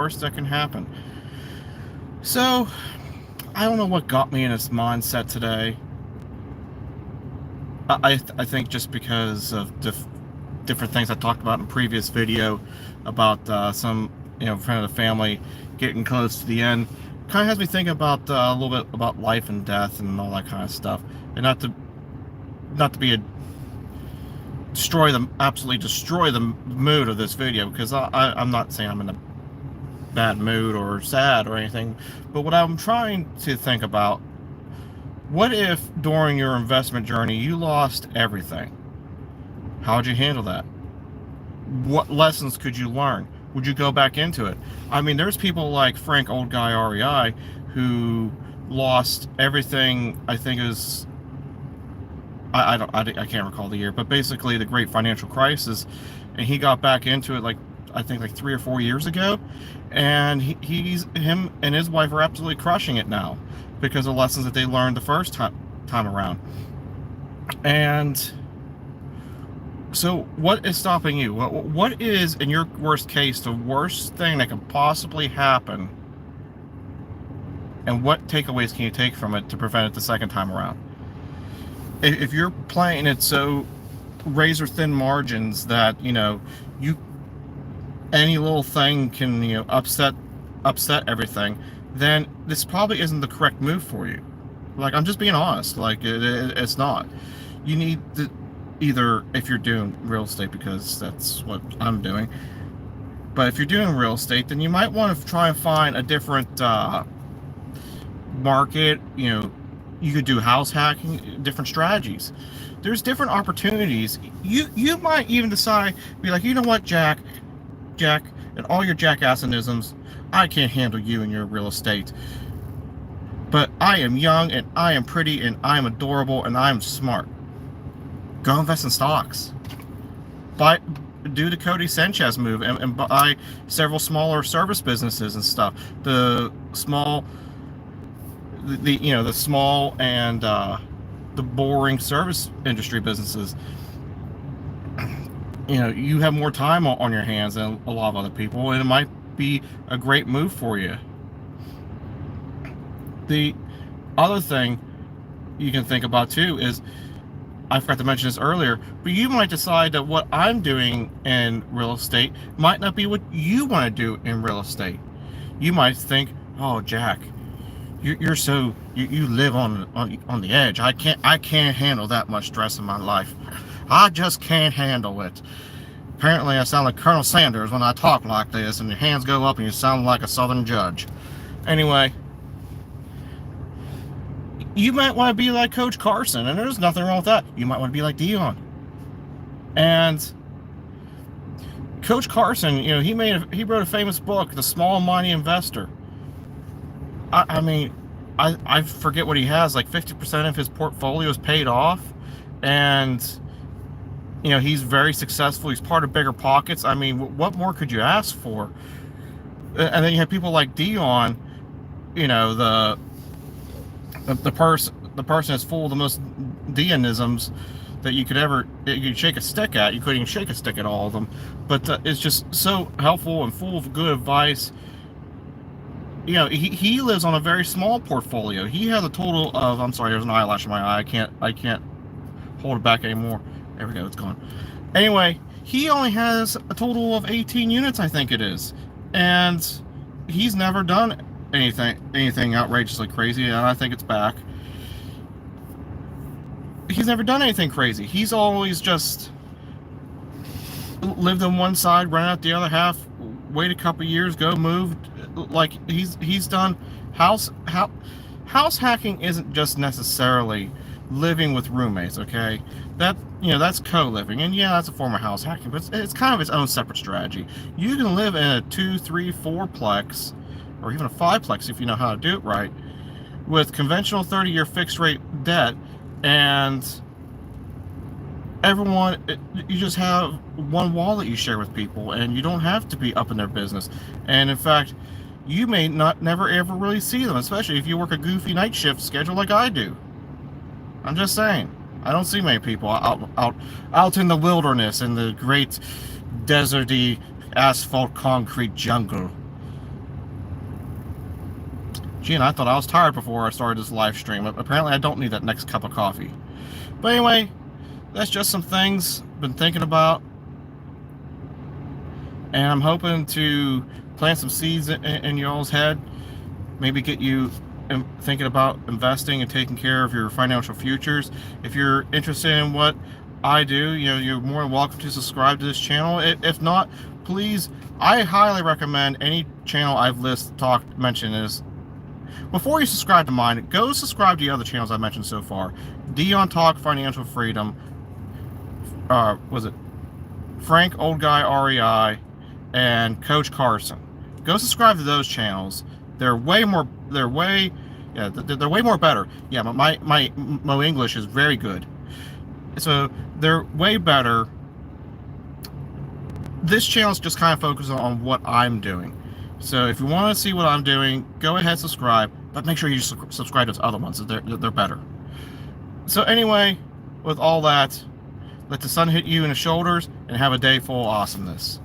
worst that can happen. So, I don't know what got me in this mindset today. I think just because of different things I talked about in previous video about some friend of the family getting close to the end, kind of has me thinking about a little bit about life and death and all that kind of stuff, and not to be a absolutely destroy the mood of this video, because I'm not saying I'm in a bad mood or sad or anything, but what I'm trying to think about, what if during your investment journey you lost everything? How would you handle that? What lessons could you learn? Would you go back into it? I mean, there's people like Frank Old Guy REI who lost everything. I think is I can't recall the year, but basically the great financial crisis, and he got back into it I think 3 or 4 years ago, and him and his wife are absolutely crushing it now because of lessons that they learned the first time around. And so what is stopping you? What is, in your worst case, the worst thing that can possibly happen, and what takeaways can you take from it to prevent it the second time around? If you're playing it so razor thin margins that any little thing can upset everything, then this probably isn't the correct move for you. I'm just being honest. It's not. You need to either, if you're doing real estate, because that's what I'm doing, but if you're doing real estate, then you might want to try and find a different market. You could do house hacking, different strategies. There's different opportunities. You might even decide, be like, you know what, Jack, and all your jackassonisms, I can't handle you and your real estate. But I am young, and I am pretty, and I am adorable, and I am smart. Go invest in stocks. Do the Cody Sanchez move and buy several smaller service businesses and stuff. The small and the boring service industry businesses. You have more time on your hands than a lot of other people, and it might be a great move for you. The other thing you can think about too is, I forgot to mention this earlier, but you might decide that what I'm doing in real estate might not be what you want to do in real estate. You might think, oh, Jack, you're so you live on the edge. I can't handle that much stress in my life. I just can't handle it. Apparently I sound like Colonel Sanders when I talk like this, and your hands go up and you sound like a Southern judge. Anyway, you might want to be like Coach Carson, and there's nothing wrong with that. You might want to be like Dion. And Coach Carson, he wrote a famous book, The Small and Mighty Investor. I forget what he has, like 50% of his portfolio is paid off, and he's very successful. He's part of Bigger Pockets. I mean, what more could you ask for? And then you have people like Dion, the person is full of the most Dionisms that you could shake a stick at. You couldn't even shake a stick at all of them, but it's just so helpful and full of good advice. He lives on a very small portfolio. He has a total of, I'm sorry, there's an eyelash in my eye. I can't hold it back anymore. There we go, it's gone. Anyway, he only has a total of 18 units, I think it is, and he's never done anything outrageously crazy, and I think it's back. He's never done anything crazy. He's always just lived on one side, run out the other half, wait a couple years, go move. Like he's done house hacking. Isn't just necessarily living with roommates, okay? That's co-living, and yeah, that's a form of house hacking, but it's kind of its own separate strategy. You can live in a 2, 3, 4-plex, or even a 5-plex if you know how to do it right, with conventional 30-year fixed rate debt, and you just have one wall that you share with people, and you don't have to be up in their business. And in fact, you may never ever really see them, especially if you work a goofy night shift schedule like I do. I'm just saying, I don't see many people out in the wilderness, in the great deserty asphalt concrete jungle. Gee, and I thought I was tired before I started this live stream. Apparently I don't need that next cup of coffee. But anyway, that's just some things I've been thinking about. And I'm hoping to plant some seeds in y'all's head. Maybe get you thinking about investing and taking care of your financial futures. If you're interested in what I do, you're more than welcome to subscribe to this channel. If not, please, I highly recommend any channel I've mentioned is, before you subscribe to mine, go subscribe to the other channels I mentioned so far. Dion Talk Financial Freedom, was it Frank Old Guy REI, and Coach Carson. Go subscribe to those channels. They're way more better. Yeah, my English is very good. So they're way better. This channel is just kind of focused on what I'm doing. So if you want to see what I'm doing, go ahead, subscribe, but make sure you subscribe to those other ones. They're better. So anyway, with all that, let the sun hit you in the shoulders and have a day full of awesomeness.